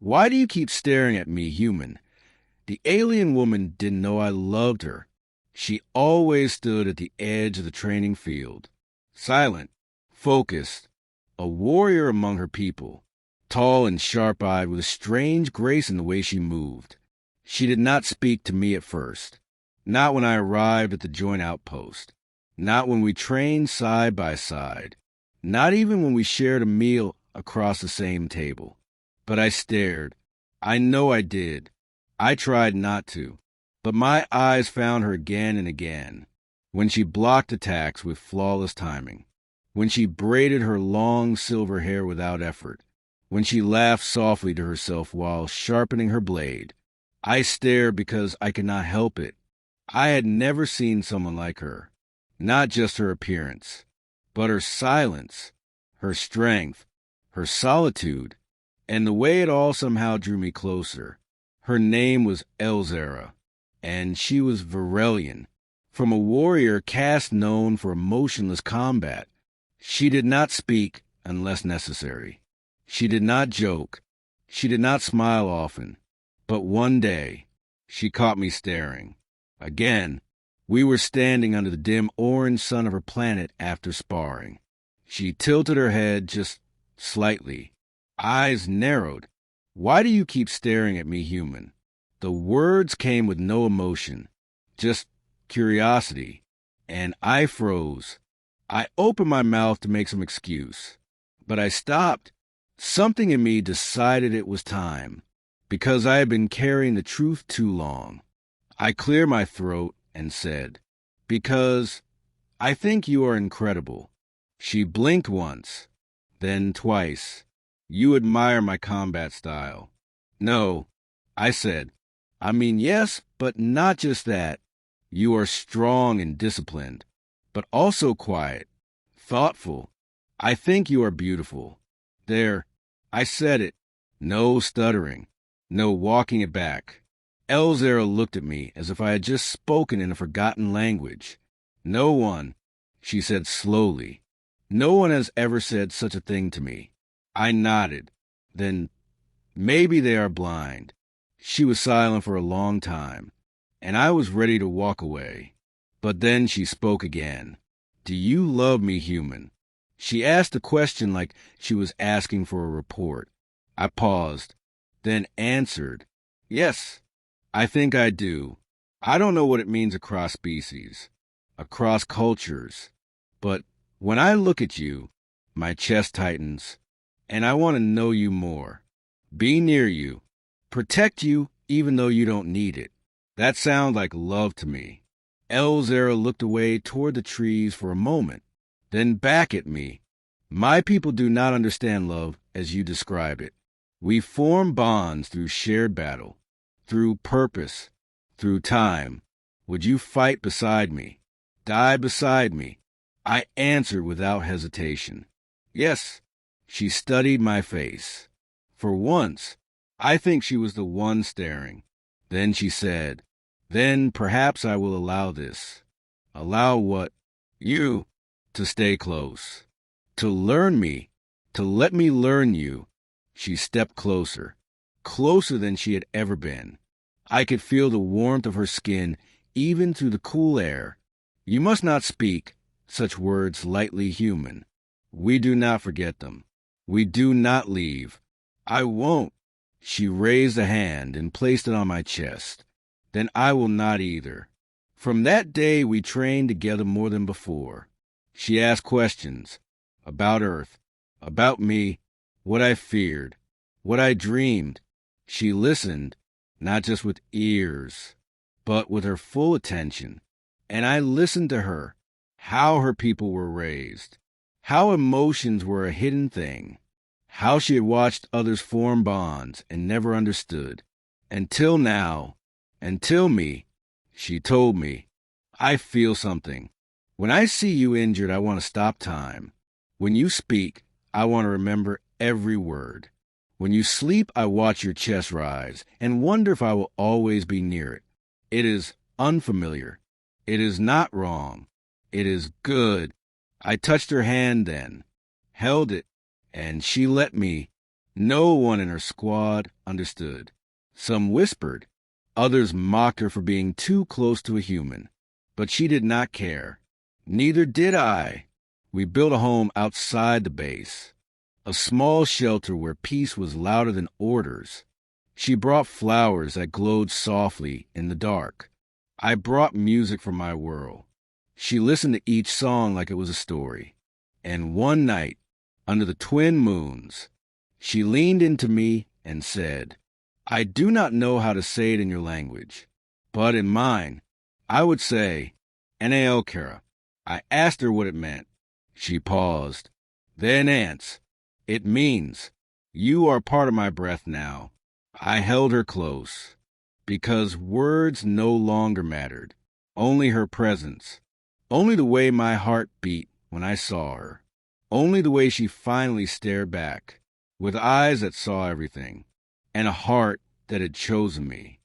Why do you keep staring at me, human? The alien woman didn't know I loved her. She always stood at the edge of the training field, silent, focused, a warrior among her people, tall and sharp-eyed with a strange grace in the way she moved. She did not speak to me at first, not when I arrived at the joint outpost, not when we trained side by side, not even when we shared a meal across the same table. But I stared. I know I did. I tried not to, but my eyes found her again and again, when she blocked attacks with flawless timing, when she braided her long silver hair without effort, when she laughed softly to herself while sharpening her blade. I stared because I could not help it. I had never seen someone like her, not just her appearance, but her silence, her strength, her solitude, and the way it all somehow drew me closer. Her name was Elzara, and she was Varelian, from a warrior caste known for emotionless combat. She did not speak unless necessary. She did not joke. She did not smile often. But one day, she caught me staring. Again, we were standing under the dim orange sun of her planet after sparring. She tilted her head just slightly, eyes narrowed. Why do you keep staring at me, human? The words came with no emotion, just curiosity, and I froze. I opened my mouth to make some excuse, but I stopped. Something in me decided it was time, because I had been carrying the truth too long. I cleared my throat and said, "Because I think you are incredible." She blinked once, then twice. "You admire my combat style." "No," I said. "I mean, yes, but not just that. You are strong and disciplined, but also quiet, thoughtful. I think you are beautiful." There, I said it. No stuttering, no walking it back. Elzara looked at me as if I had just spoken in a forgotten language. "No one," she said slowly, "no one has ever said such a thing to me." I nodded. Then, "Maybe they are blind." She was silent for a long time, and I was ready to walk away. But then she spoke again. "Do you love me, human?" She asked a question like she was asking for a report. I paused, then answered, "Yes, I think I do. I don't know what it means across species, across cultures, but when I look at you, my chest tightens, and I want to know you more, be near you, protect you even though you don't need it. That sounds like love to me." Elzara looked away toward the trees for a moment, then back at me. "My people do not understand love as you describe it. We form bonds through shared battle, through purpose, through time. Would you fight beside me? Die beside me?" I answered without hesitation. "Yes." She studied my face. For once, I think she was the one staring. Then she said, "Then perhaps I will allow this." "Allow what?" "You to stay close, to learn me, to let me learn you." She stepped closer, closer than she had ever been. I could feel the warmth of her skin even through the cool air. "You must not speak such words lightly, human. We do not forget them. We do not leave." "I won't." She raised a hand and placed it on my chest. "Then I will not either." From that day we trained together more than before. She asked questions about Earth, about me, what I feared, what I dreamed. She listened, not just with ears, but with her full attention. And I listened to her, how her people were raised, how emotions were a hidden thing, how she had watched others form bonds and never understood. Until now, until me, she told me, "I feel something. When I see you injured, I want to stop time. When you speak, I want to remember every word. When you sleep, I watch your chest rise and wonder if I will always be near it. It is unfamiliar. It is not wrong. It is good." I touched her hand then, held it, and she let me. No one in her squad understood. Some whispered. Others mocked her for being too close to a human. But she did not care. Neither did I. We built a home outside the base, a small shelter where peace was louder than orders. She brought flowers that glowed softly in the dark. I brought music from my world. She listened to each song like it was a story. And one night, under the twin moons, she leaned into me and said, "I do not know how to say it in your language, but in mine, I would say, Anael Kara." I asked her what it meant. She paused. "Then, Ants, it means you are part of my breath now." I held her close, because words no longer mattered, only her presence, only the way my heart beat when I saw her, only the way she finally stared back, with eyes that saw everything, and a heart that had chosen me.